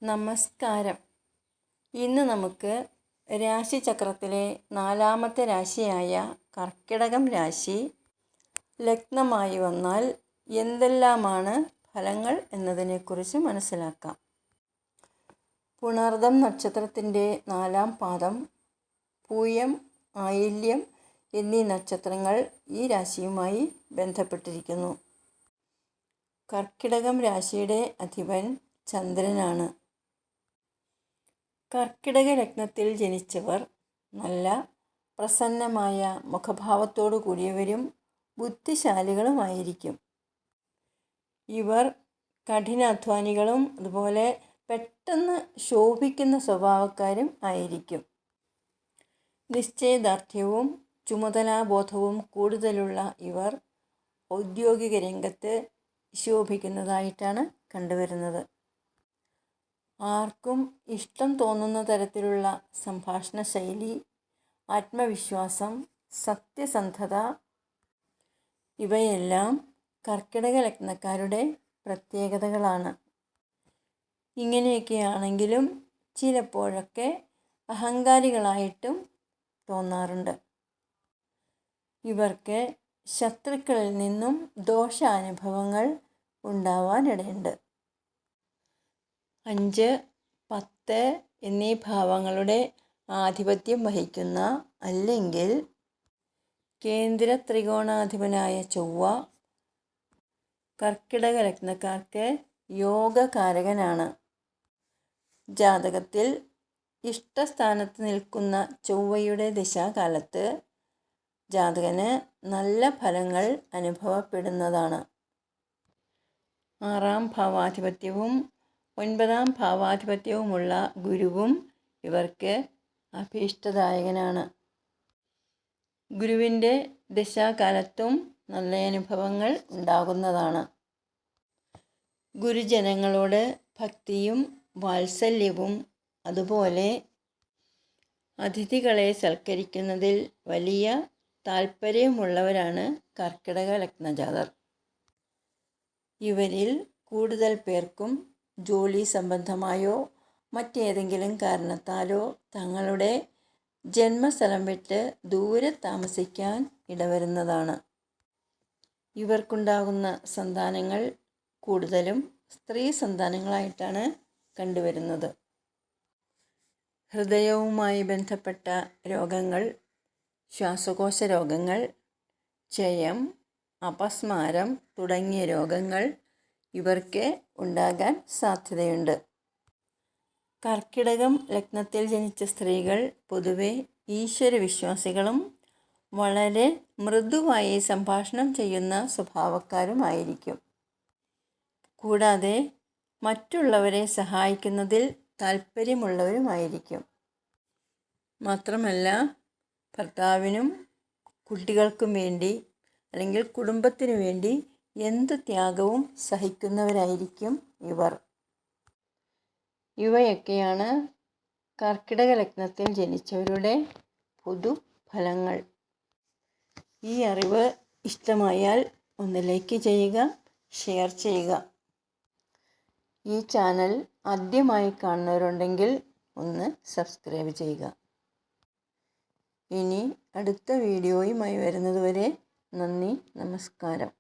നമസ്കാരം. ഇന്ന് നമുക്ക് രാശിചക്രത്തിലെ 4-ാമത്തെ രാശിയായ കർക്കിടകം രാശി ലഗ്നമായി വന്നാൽ എന്തെല്ലാമാണ് ഫലങ്ങൾ എന്നതിനെക്കുറിച്ച് മനസ്സിലാക്കാം. പുണർദം നക്ഷത്രത്തിൻ്റെ 4-ാം പാദം, പൂയം, ആയില്യം എന്നീ നക്ഷത്രങ്ങൾ ഈ രാശിയുമായി ബന്ധപ്പെട്ടിരിക്കുന്നു. കർക്കിടകം രാശിയുടെ അധിപൻ ചന്ദ്രനാണ്. കർക്കിടക ലഗ്നത്തിൽ ജനിച്ചവർ നല്ല പ്രസന്നമായ മുഖഭാവത്തോടു കൂടിയവരും ബുദ്ധിശാലികളുമായിരിക്കും. ഇവർ കഠിനാധ്വാനികളും അതുപോലെ പെട്ടെന്ന് ശോഭിക്കുന്ന സ്വഭാവക്കാരും ആയിരിക്കും. നിശ്ചയദാർഢ്യവും ചുമതലാബോധവും കൂടുതലുള്ള ഇവർ ഔദ്യോഗിക രംഗത്ത് ശോഭിക്കുന്നതായിട്ടാണ് കണ്ടുവരുന്നത്. ആർക്കും ഇഷ്ടം തോന്നുന്ന തരത്തിലുള്ള സംഭാഷണ ശൈലി, ആത്മവിശ്വാസം, സത്യസന്ധത ഇവയെല്ലാം കർക്കിടക ലഗ്നക്കാരുടെ പ്രത്യേകതകളാണ്. ഇങ്ങനെയൊക്കെയാണെങ്കിലും ചിലപ്പോഴൊക്കെ അഹങ്കാരികളായിട്ടും തോന്നാറുണ്ട്. ഇവർക്ക് ശത്രുക്കളിൽ നിന്നും ദോഷാനുഭവങ്ങൾ ഉണ്ടാവാനിടയുണ്ട്. 5, 10 എന്നീ ഭാവങ്ങളുടെ ആധിപത്യം വഹിക്കുന്ന അല്ലെങ്കിൽ കേന്ദ്ര ത്രികോണാധിപനായ ചൊവ്വ കർക്കിടക ലഗ്നക്കാർക്ക് യോഗകാരകനാണ്. ജാതകത്തിൽ ഇഷ്ടസ്ഥാനത്ത് നിൽക്കുന്ന ചൊവ്വയുടെ ദശാകാലത്ത് ജാതകന് നല്ല ഫലങ്ങൾ അനുഭവപ്പെടുന്നതാണ്. 6-ാം ഭാവാധിപത്യവും 9-ാം ഭാവാധിപത്യവുമുള്ള ഗുരുവും ഇവർക്ക് അഭീഷ്ടദായകനാണ്. ഗുരുവിൻ്റെ ദശാകാലത്തും നല്ല അനുഭവങ്ങൾ ഉണ്ടാകുന്നതാണ്. ഗുരുജനങ്ങളോട് ഭക്തിയും വാത്സല്യവും അതുപോലെ അതിഥികളെ സൽക്കരിക്കുന്നതിൽ വലിയ താൽപ്പര്യമുള്ളവരാണ് കർക്കിടക ലഗ്നജാതർ. ഇവരിൽ കൂടുതൽ പേർക്കും ജോലി സംബന്ധമായോ മറ്റേതെങ്കിലും കാരണത്താലോ തങ്ങളുടെ ജന്മസ്ഥലം വിട്ട് ദൂരെ താമസിക്കാൻ ഇടവരുന്നതാണ്. ഇവർക്കുണ്ടാകുന്ന സന്താനങ്ങൾ കൂടുതലും സ്ത്രീ സന്താനങ്ങളായിട്ടാണ് കണ്ടുവരുന്നത്. ഹൃദയവുമായി ബന്ധപ്പെട്ട രോഗങ്ങൾ, ശ്വാസകോശ രോഗങ്ങൾ, ക്ഷയം, അപസ്മാരം തുടങ്ങിയ രോഗങ്ങൾ ഇവർക്ക് ഉണ്ടാകാൻ സാധ്യതയുണ്ട്. കർക്കിടകം ലഗ്നത്തിൽ ജനിച്ച സ്ത്രീകൾ പൊതുവെ ഈശ്വരവിശ്വാസികളും വളരെ മൃദുവായി സംഭാഷണം ചെയ്യുന്ന സ്വഭാവക്കാരുമായിരിക്കും. കൂടാതെ മറ്റുള്ളവരെ സഹായിക്കുന്നതിൽ താൽപ്പര്യമുള്ളവരുമായിരിക്കും. മാത്രമല്ല ഭർത്താവിനും കുട്ടികൾക്കും വേണ്ടി അല്ലെങ്കിൽ കുടുംബത്തിനു വേണ്ടി എന്ത് ത്യാഗവും സഹിക്കുന്നവരായിരിക്കും ഇവർ. ഇവയൊക്കെയാണ് കർക്കിടക ലഗ്നത്തിൽ ജനിച്ചവരുടെ പൊതുഫലങ്ങൾ. ഈ അറിവ് ഇഷ്ടമായാൽ ഒന്ന് ലൈക്ക് ചെയ്യുക, ഷെയർ ചെയ്യുക. ഈ ചാനൽ ആദ്യമായി കാണുന്നവരുണ്ടെങ്കിൽ ഒന്ന് സബ്സ്ക്രൈബ് ചെയ്യുക. ഇനി അടുത്ത വീഡിയോയുമായി വരുന്നതുവരെ നന്ദി, നമസ്കാരം.